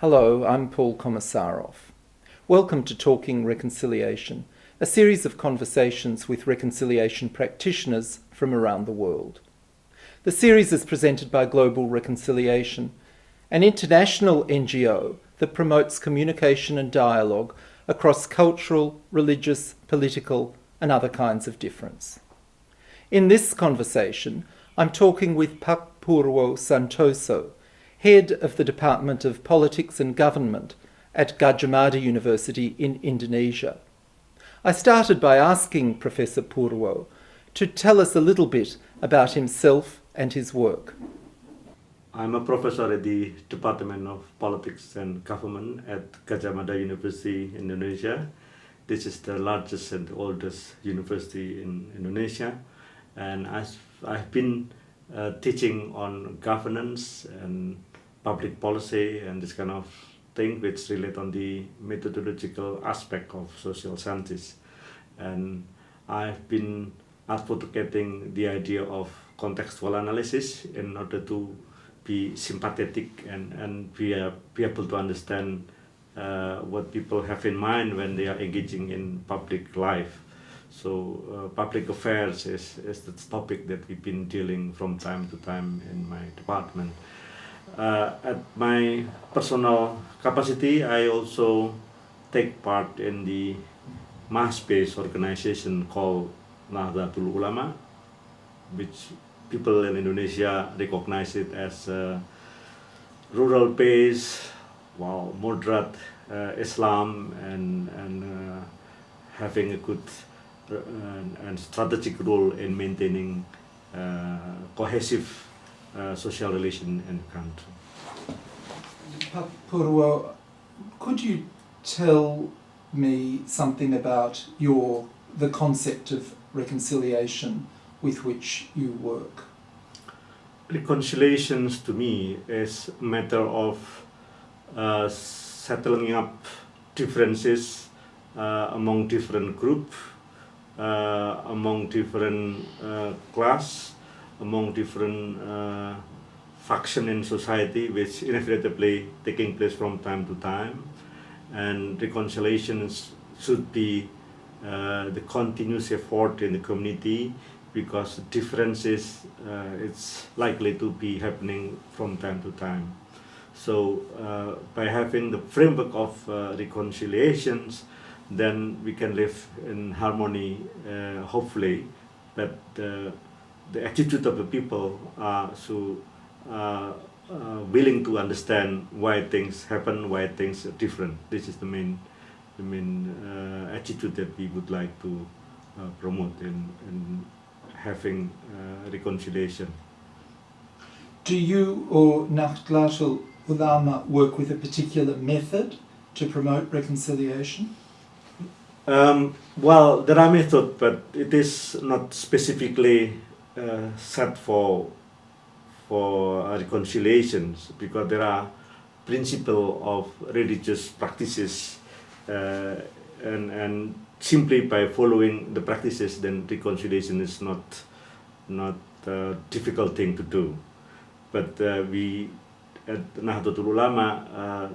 Hello, I'm Paul Komisarov. Welcome to Talking Reconciliation, a series of conversations with reconciliation practitioners from around the world. The series is presented by Global Reconciliation, an international NGO that promotes communication and dialogue across cultural, religious, political, and other kinds of difference. In this conversation, I'm talking with Purwo Santoso, head of the Department of Politics and Government at Gadjah Mada University in Indonesia. I started by asking Professor Purwo to tell us a little bit about himself and his work. I'm a professor at the Department of Politics and Government at Gadjah Mada University, Indonesia. This is the largest and oldest university in Indonesia, and I've been teaching on governance and public policy and this kind of thing which relate on the methodological aspect of social sciences. And I've been advocating the idea of contextual analysis in order to be sympathetic and be able to understand what people have in mind when they are engaging in public life. So public affairs is the topic that we've been dealing from time to time in my department. At my personal capacity, I also take part in the mass-based organization called Mada which people in Indonesia recognize it as a rural-based, moderate Islam and having a good and strategic role in maintaining cohesive social relation in the country. Purwo, could you tell me something about the concept of reconciliation with which you work? Reconciliations to me is a matter of settling up differences among different groups, among different class, among different faction in society, which inevitably taking place from time to time. And reconciliations should be the continuous effort in the community, because differences it's likely to be happening from time to time. So by having the framework of reconciliations, then we can live in harmony, hopefully, but the attitude of the people are so willing to understand why things happen, why things are different. This is the main attitude that we would like to promote in having reconciliation. Do you or Nahdlatul Ulama work with a particular method to promote reconciliation? Well, there are methods, but it is not specifically set for reconciliations, because there are principles of religious practices, and simply by following the practices, then reconciliation is not a difficult thing to do. But we at Nahdlatul Ulama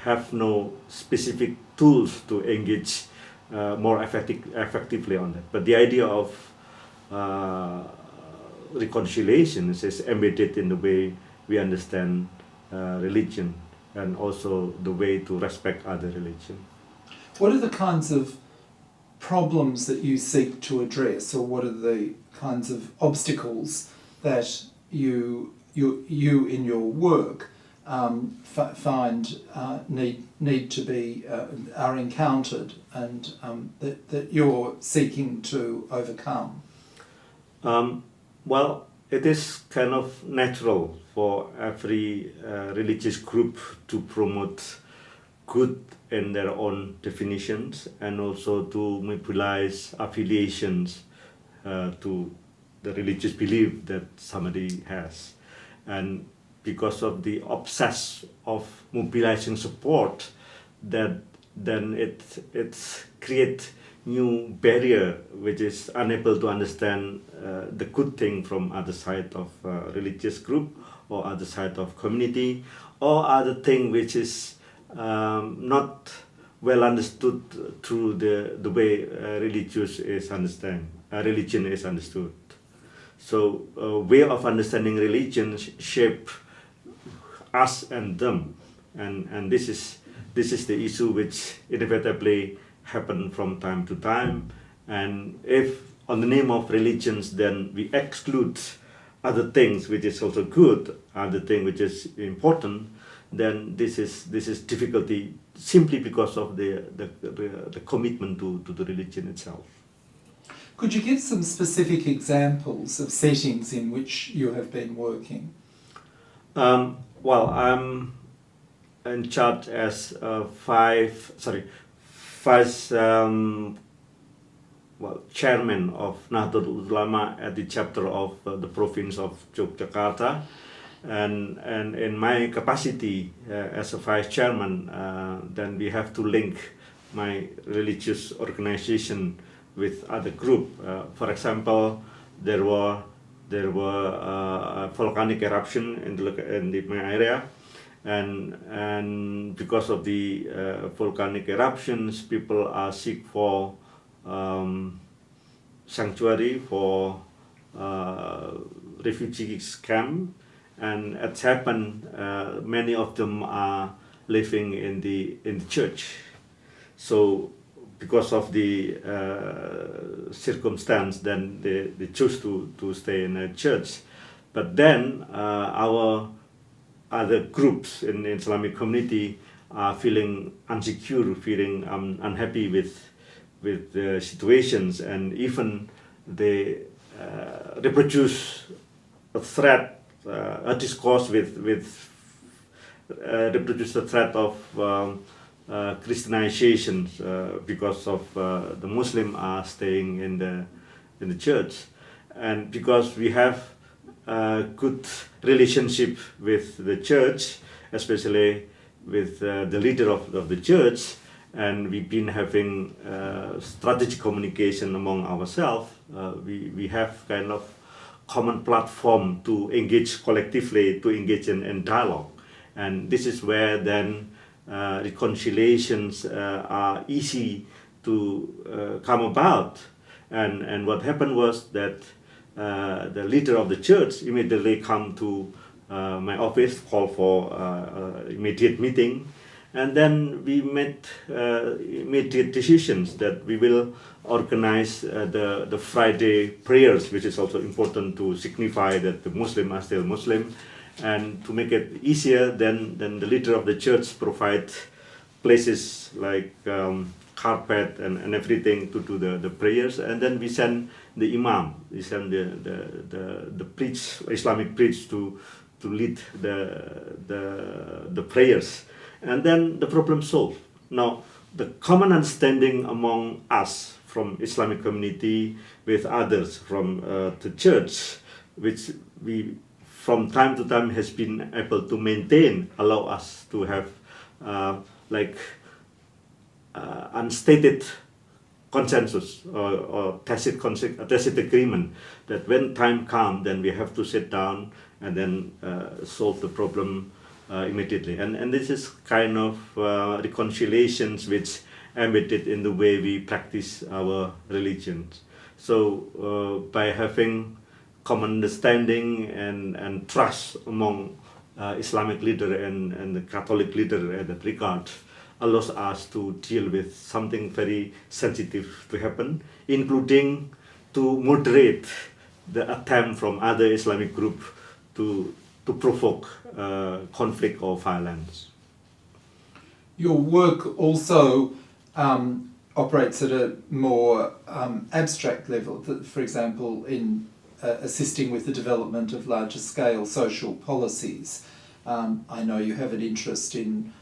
have no specific tools to engage more effectively on that. But the idea of reconciliation is embedded in the way we understand religion, and also the way to respect other religion. What are the kinds of problems that you seek to address, or what are the kinds of obstacles that you in your work find need to be are encountered and that you're seeking to overcome? Well, it is kind of natural for every religious group to promote good in their own definitions, and also to mobilize affiliations to the religious belief that somebody has. And because of the obsess of mobilizing support, that then it creates new barrier which is unable to understand the good thing from other side of religious group or other side of community, or other thing which is not well understood through the way religion is understood. So way of understanding religion shape us and them, and this is the issue which inevitably happen from time to time. And if on the name of religions, then we exclude other things which is also good, other thing which is important, then this is difficulty simply because of the commitment to the religion itself. Could you give some specific examples of settings in which you have been working? Well, I'm in charge as chairman of Nahdlatul Ulama at the chapter of the province of Yogyakarta, and in my capacity as a vice chairman, then we have to link my religious organization with other group. For example, there were volcanic eruption in my area, and because of the volcanic eruptions, people are seek for sanctuary, for refugees camp, and it's happened. Many of them are living in the church. So because of the circumstance, then they choose to stay in a church. But then our other groups in the Islamic community are feeling insecure, feeling unhappy with the situations, and even they reproduce a threat, a discourse reproduce the threat of Christianization because of the Muslim are staying in the church, and because we have a good relationship with the church, especially with the leader of the church, and we've been having strategic communication among ourselves. We have kind of common platform to engage collectively, to engage in dialogue, and this is where then reconciliations are easy to come about. And what happened was that the leader of the church immediately come to my office, call for immediate meeting, and then we made immediate decisions that we will organize the Friday prayers, which is also important to signify that the Muslim are still Muslim. And to make it easier, then the leader of the church provide places like carpet and everything to do the prayers, and then we send the imam, we send the Islamic priest to lead the prayers, and then the problem solved. Now the common understanding among us from Islamic community with others from the church, which we from time to time has been able to maintain, allow us to have unstated consensus or tacit agreement that when time comes, then we have to sit down and then solve the problem immediately. And this is kind of reconciliations which embedded in the way we practice our religions. So by having common understanding and trust among Islamic leader and the Catholic leader in that regard allows us to deal with something very sensitive to happen, including to moderate the attempt from other Islamic group to provoke conflict or violence. Your work also operates at a more abstract level, for example, in assisting with the development of larger scale social policies. I know you have an interest in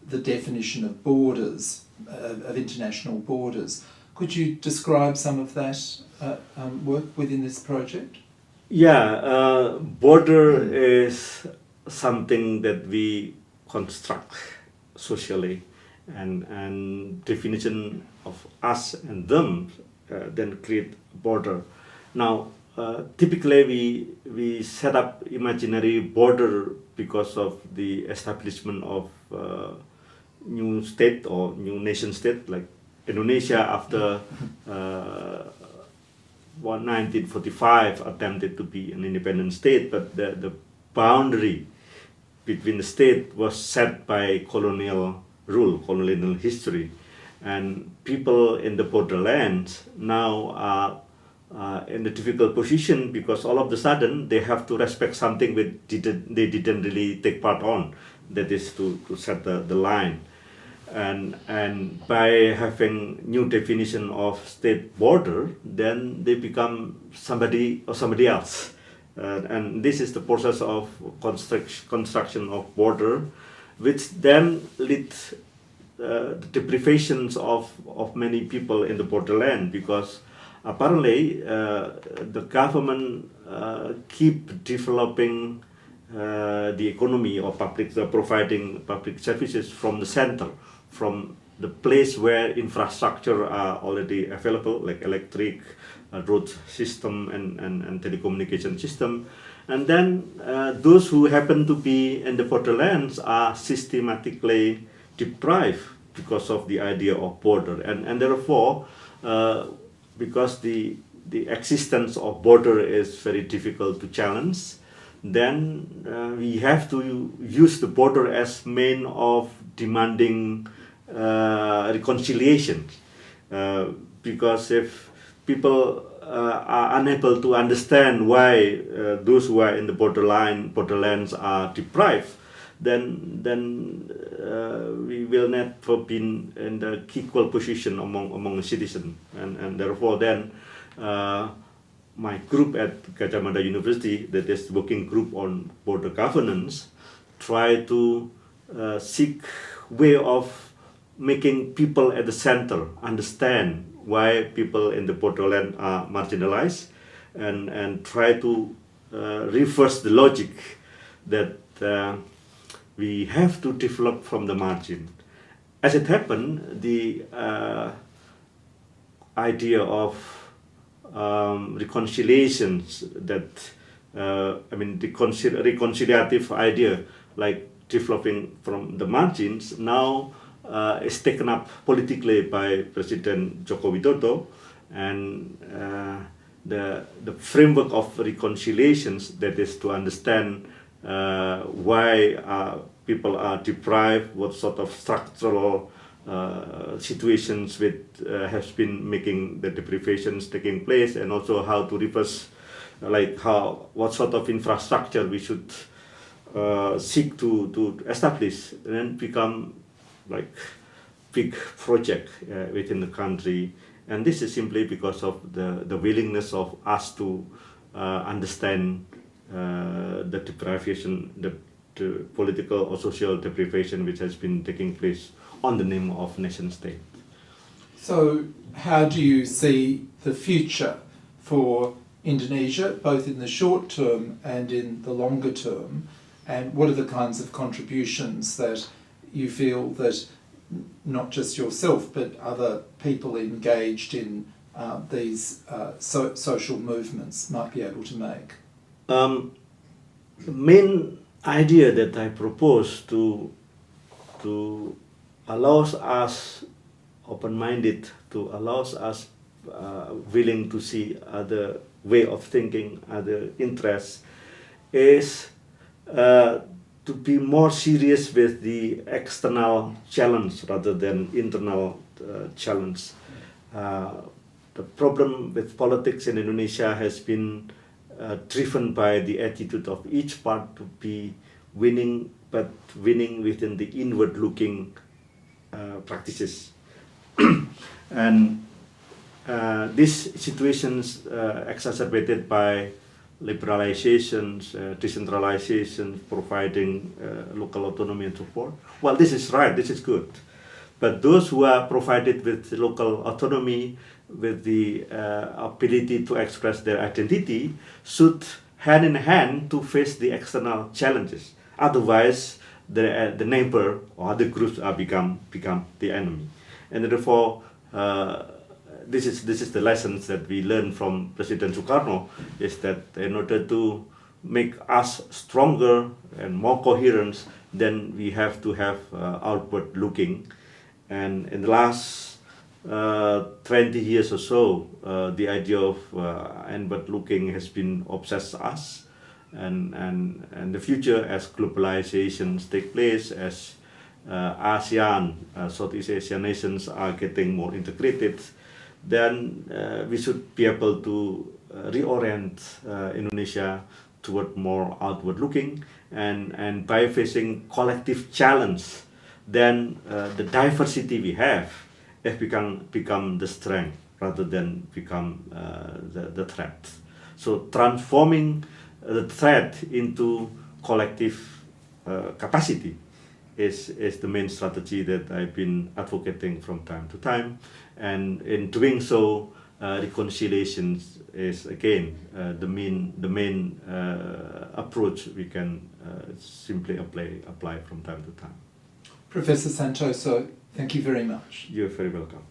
the definition of borders, of international borders. Could you describe some of that work within this project? Yeah, border is something that we construct socially, and definition of us and them then create border. Now, typically we set up imaginary border because of the establishment of new state or new nation state like Indonesia after 1945 attempted to be an independent state, but the boundary between the state was set by colonial rule, colonial history, and people in the borderlands now are in a difficult position because all of a sudden they have to respect something which they didn't really take part on, that is to set the line. And by having new definition of state border, then they become somebody or somebody else. And this is the process of construction of border, which then leads the deprivations of many people in the borderland, because apparently the government keep developing the economy or providing public services from the center, from the place where infrastructure are already available, like electric, road system and telecommunication system. And then those who happen to be in the borderlands are systematically deprived because of the idea of border. And therefore, because the existence of border is very difficult to challenge, then we have to use the border as mean of demanding reconciliation, because if people are unable to understand why those who are in the borderlands are deprived, then we will not be in the equal position among citizens, and therefore then my group at Gadjah Mada University, that is the working group on border governance, try to seek way of making people at the center understand why people in the borderland are marginalized, and try to reverse the logic that we have to develop from the margin. As it happened, the idea of reconciliations, that the reconciliative idea, like developing from the margins, now is taken up politically by President Joko Widodo, and the framework of reconciliations, that is to understand why people are deprived, what sort of structural situations which has been making the deprivations taking place, and also how to reverse, what sort of infrastructure we should seek to establish, and then become like big project within the country. And this is simply because of the willingness of us to understand the deprivation, the political or social deprivation which has been taking place on the name of nation state. So how do you see the future for Indonesia, both in the short term and in the longer term, and what are the kinds of contributions that you feel that not just yourself but other people engaged in these social movements might be able to make? The main idea that I propose to allows us open-minded, to allows us willing to see other way of thinking, other interests, is to be more serious with the external challenge rather than internal challenge. The problem with politics in Indonesia has been driven by the attitude of each part to be winning, but winning within the inward-looking practices. And these situations exacerbated by liberalizations, decentralization, providing local autonomy and so forth. Well, this is right, this is good. But those who are provided with local autonomy, with the ability to express their identity, should hand in hand to face the external challenges. Otherwise, the neighbor or other groups are become the enemy. And therefore, this is the lessons that we learned from President Sukarno, is that in order to make us stronger and more coherent, then we have to have outward looking. And in the last 20 years or so, the idea of inward looking has been obsessed us. And the future, as globalizations take place, as ASEAN, Southeast Asian nations are getting more integrated, then we should be able to reorient Indonesia toward more outward looking, and by facing collective challenge, then the diversity we have become the strength rather than become the threat. So transforming the threat into collective capacity is the main strategy that I've been advocating from time to time, and in doing so, reconciliation is again the main approach we can simply apply from time to time. Professor Santoso, thank you very much. You're very welcome.